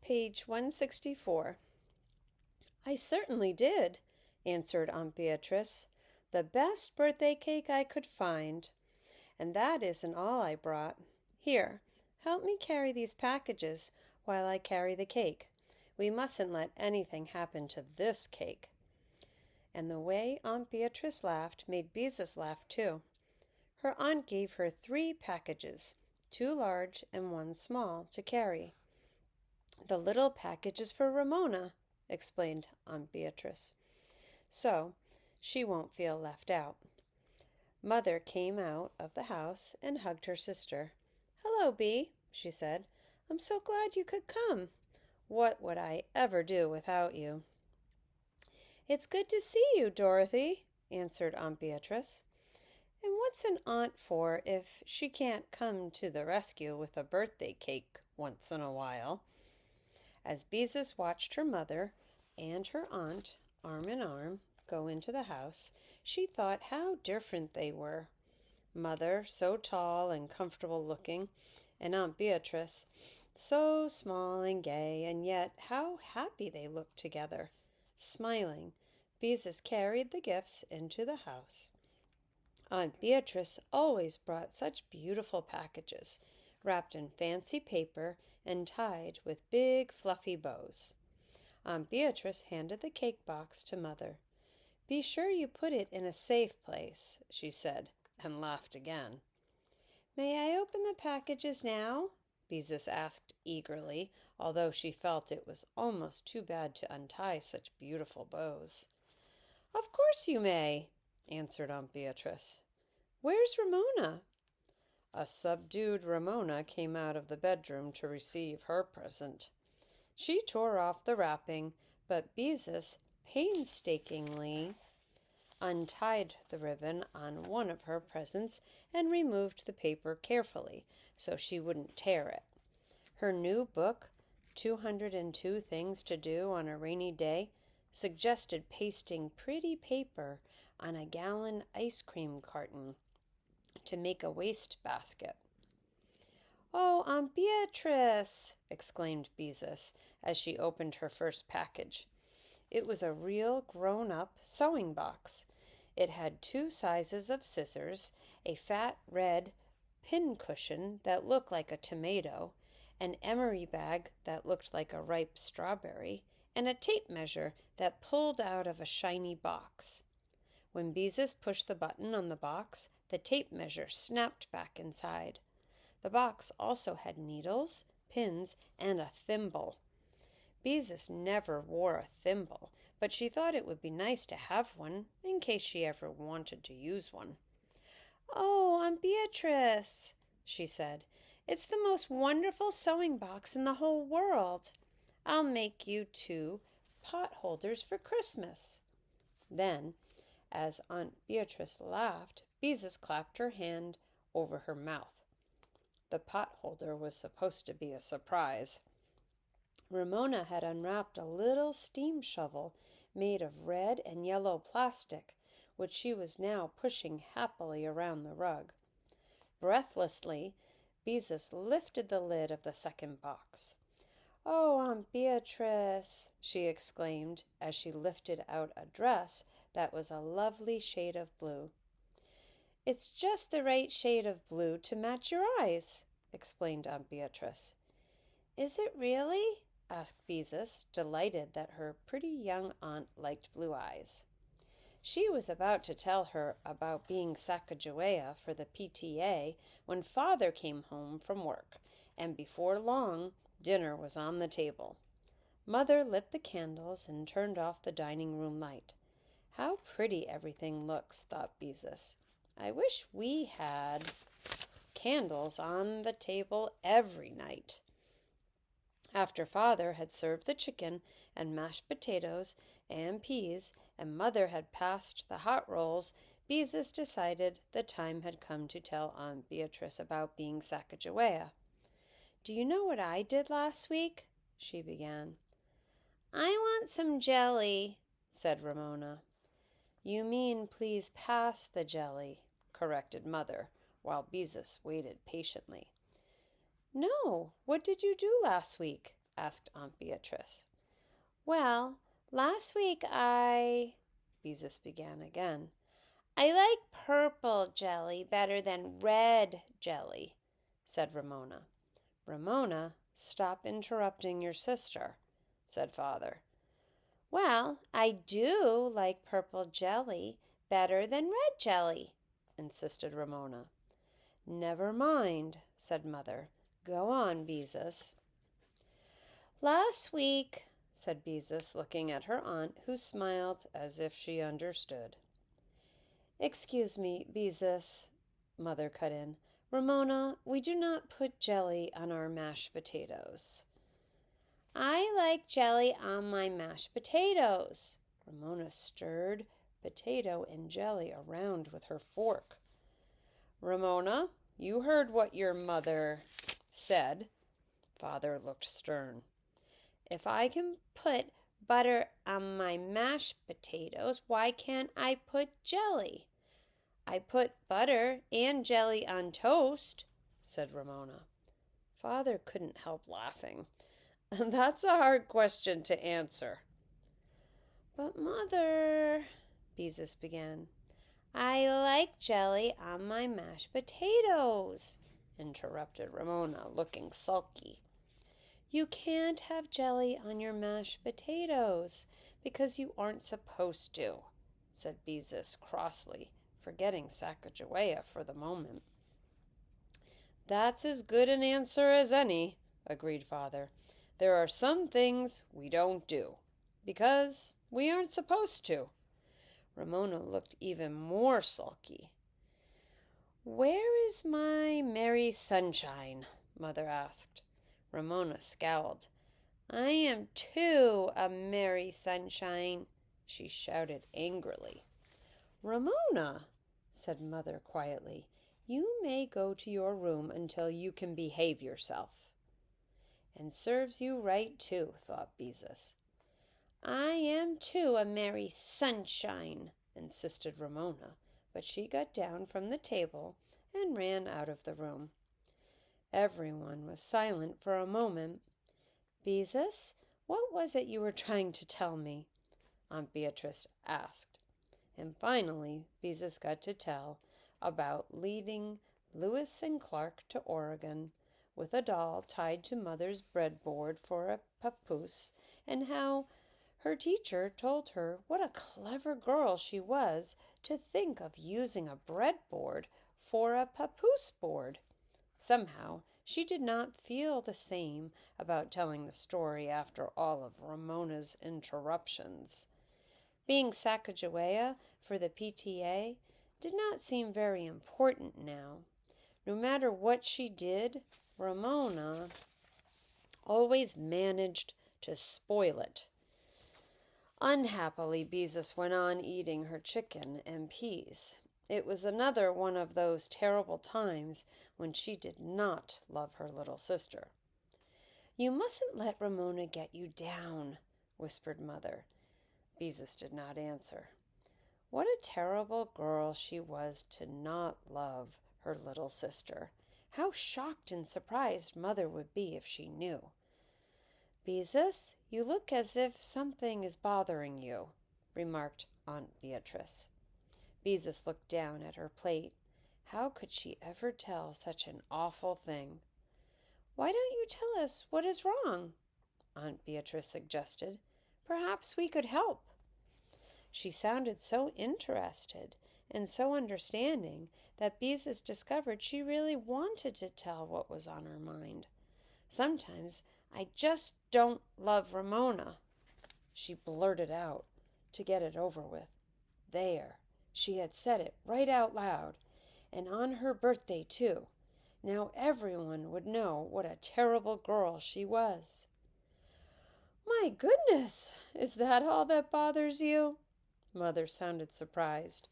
Page 164. "I certainly did," answered Aunt Beatrice. "The best birthday cake I could find. And that isn't all I brought. Here, help me carry these packages while I carry the cake. We mustn't let anything happen to this cake." And the way Aunt Beatrice laughed made Beezus laugh too. Her aunt gave her 3 packages, 2 large and 1 small, to carry. "The little package is for Ramona," explained Aunt Beatrice, "so she won't feel left out." Mother came out of the house and hugged her sister. "Hello, Bee," she said. "I'm so glad you could come. What would I ever do without you?" "It's good to see you, Dorothy," answered Aunt Beatrice. "And what's an aunt for if she can't come to the rescue with a birthday cake once in a while?" As Beezus watched her mother and her aunt, arm in arm, go into the house, she thought how different they were. Mother, so tall and comfortable looking, and Aunt Beatrice, so small and gay, and yet how happy they looked together. Smiling, Beezus carried the gifts into the house. Aunt Beatrice always brought such beautiful packages, wrapped in fancy paper and tied with big fluffy bows. Aunt Beatrice handed the cake box to Mother. "Be sure you put it in a safe place," she said, and laughed again. "May I open the packages now?" Beezus asked eagerly, although she felt it was almost too bad to untie such beautiful bows. "Of course you may," answered Aunt Beatrice. "Where's Ramona?" A subdued Ramona came out of the bedroom to receive her present. She tore off the wrapping, but Beezus painstakingly untied the ribbon on one of her presents and removed the paper carefully so she wouldn't tear it. Her new book, 202 Things to Do on a Rainy Day, suggested pasting pretty paper on a gallon ice cream carton to make a waste basket. "Oh, Aunt Beatrice!" exclaimed Beezus as she opened her first package. It was a real grown-up sewing box. It had 2 sizes of scissors, a fat red pin cushion that looked like a tomato, an emery bag that looked like a ripe strawberry, and a tape measure that pulled out of a shiny box. When Beezus pushed the button on the box, the tape measure snapped back inside. The box also had needles, pins, and a thimble. Beezus never wore a thimble, but she thought it would be nice to have one in case she ever wanted to use one. "Oh, Aunt Beatrice," she said, "it's the most wonderful sewing box in the whole world. I'll make you 2 pot holders for Christmas." Then, as Aunt Beatrice laughed, Beezus clapped her hand over her mouth. The pot holder was supposed to be a surprise. Ramona had unwrapped a little steam shovel made of red and yellow plastic, which she was now pushing happily around the rug. Breathlessly, Beezus lifted the lid of the second box. "Oh, Aunt Beatrice," she exclaimed as she lifted out a dress that was a lovely shade of blue. "It's just the right shade of blue to match your eyes," explained Aunt Beatrice. "Is it really?" asked Beezus, delighted that her pretty young aunt liked blue eyes. She was about to tell her about being Sacagawea for the PTA when Father came home from work, and before long, dinner was on the table. Mother lit the candles and turned off the dining room light. "How pretty everything looks," thought Beezus. "I wish we had candles on the table every night." After Father had served the chicken and mashed potatoes and peas, and Mother had passed the hot rolls, Beezus decided the time had come to tell Aunt Beatrice about being Sacagawea. "Do you know what I did last week?" she began. "I want some jelly," said Ramona. "You mean please pass the jelly," corrected Mother, while Beezus waited patiently. "No, what did you do last week?" asked Aunt Beatrice. Well, last week Beezus began again. I like purple jelly better than red jelly, said Ramona. Ramona, stop interrupting your sister, said Father. Well, I do like purple jelly better than red jelly, insisted Ramona. Never mind, said Mother. Go on, Beezus. Last week, said Beezus, looking at her aunt, who smiled as if she understood. Excuse me, Beezus, Mother cut in. Ramona, we do not put jelly on our mashed potatoes. I like jelly on my mashed potatoes. Ramona stirred potato and jelly around with her fork. Ramona, you heard what your mother said. Father looked stern. If I can put butter on my mashed potatoes, why can't I put jelly? I put butter and jelly on toast, said Ramona. Father couldn't help laughing. That's a hard question to answer. But Mother, Beezus began. I like jelly on my mashed potatoes, interrupted Ramona, looking sulky. You can't have jelly on your mashed potatoes because you aren't supposed to, said Beezus crossly, forgetting Sacagawea for the moment. That's as good an answer as any, agreed Father. There are some things we don't do because we aren't supposed to. Ramona looked even more sulky. Where is my merry sunshine? Mother asked. Ramona scowled. I am too a merry sunshine, she shouted angrily. Ramona, said Mother quietly, you may go to your room until you can behave yourself. And serves you right, too, thought Beezus. I am, too, a merry sunshine, insisted Ramona, but she got down from the table and ran out of the room. Everyone was silent for a moment. Beezus, what was it you were trying to tell me? Aunt Beatrice asked. And finally, Beezus got to tell about leading Lewis and Clark to Oregon with a doll tied to Mother's breadboard for a papoose, and how her teacher told her what a clever girl she was to think of using a breadboard for a papoose board. Somehow, she did not feel the same about telling the story after all of Ramona's interruptions. Being Sacagawea for the PTA did not seem very important now. No matter what she did, Ramona always managed to spoil it. Unhappily, Beezus went on eating her chicken and peas. It was another one of those terrible times when she did not love her little sister. You mustn't let Ramona get you down, whispered Mother. Beezus did not answer. What a terrible girl she was to not love her little sister. How shocked and surprised Mother would be if she knew. Beezus, you look as if something is bothering you, remarked Aunt Beatrice. Beezus looked down at her plate. How could she ever tell such an awful thing? Why don't you tell us what is wrong? Aunt Beatrice suggested. Perhaps we could help. She sounded so interested and so understanding that Beezus discovered she really wanted to tell what was on her mind. Sometimes I just don't love Ramona, she blurted out to get it over with. There, she had said it right out loud, and on her birthday too. Now everyone would know what a terrible girl she was. My goodness, is that all that bothers you? Mother sounded surprised.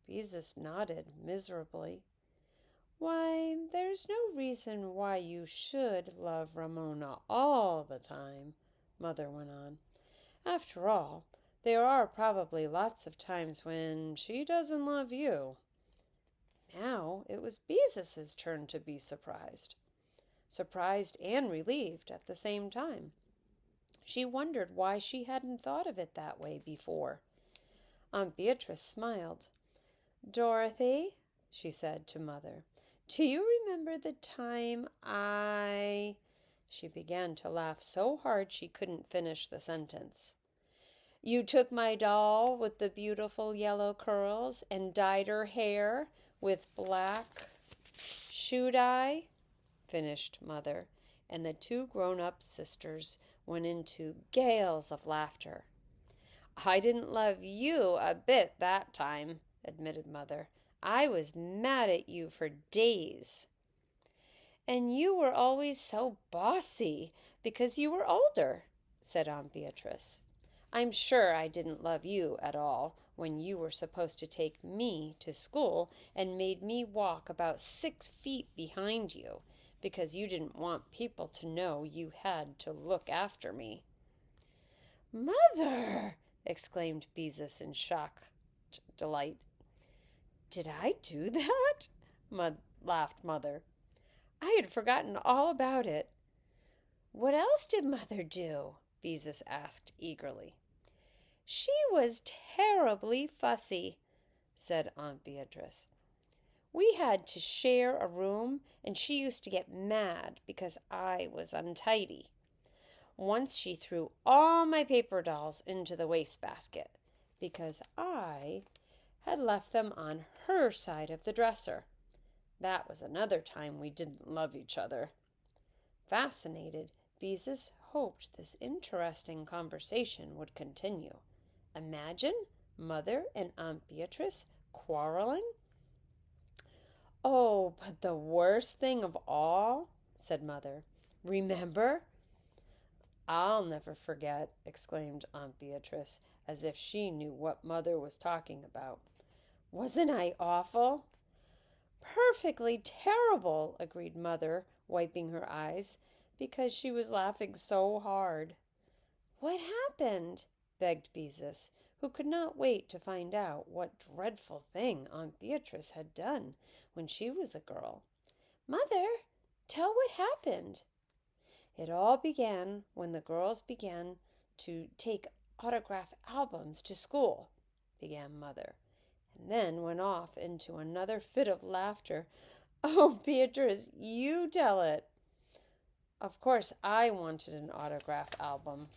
Beezus nodded miserably. Why, there's no reason why you should love Ramona all the time, Mother went on. After all, there are probably lots of times when she doesn't love you. Now it was Beezus's turn to be surprised. Surprised and relieved at the same time. She wondered why she hadn't thought of it that way before. Aunt Beatrice smiled. "Dorothy," she said to Mother, "do you remember the time I—" She began to laugh so hard she couldn't finish the sentence. "You took my doll with the beautiful yellow curls and dyed her hair with black, should I?" finished Mother, and the two grown-up sisters went into gales of laughter. "I didn't love you a bit that time," admitted Mother. "I was mad at you for days." "And you were always so bossy because you were older," said Aunt Beatrice. "I'm sure I didn't love you at all when you were supposed to take me to school and made me walk about 6 feet behind you because you didn't want people to know you had to look after me." "Mother!" exclaimed Beezus in shocked delight. "Did I do that?" laughed Mother. "I had forgotten all about it." "What else did Mother do?" Beezus asked eagerly. "She was terribly fussy," said Aunt Beatrice. "We had to share a room, and she used to get mad because I was untidy. Once she threw all my paper dolls into the wastebasket because I had left them on her side of the dresser. That was another time we didn't love each other." Fascinated, Beezus hoped this interesting conversation would continue. Imagine Mother and Aunt Beatrice quarreling. "Oh, but the worst thing of all," said Mother. "Remember?" "I'll never forget," exclaimed Aunt Beatrice, as if she knew what Mother was talking about. "Wasn't I awful?" "Perfectly terrible," agreed Mother, wiping her eyes, because she was laughing so hard. "What happened?" begged Beezus, who could not wait to find out what dreadful thing Aunt Beatrice had done when she was a girl. "Mother, tell what happened." "It all began when the girls began to take autograph albums to school," began Mother, and then went off into another fit of laughter. "Oh, Beatrice, you tell it." "Of course I wanted an autograph album,"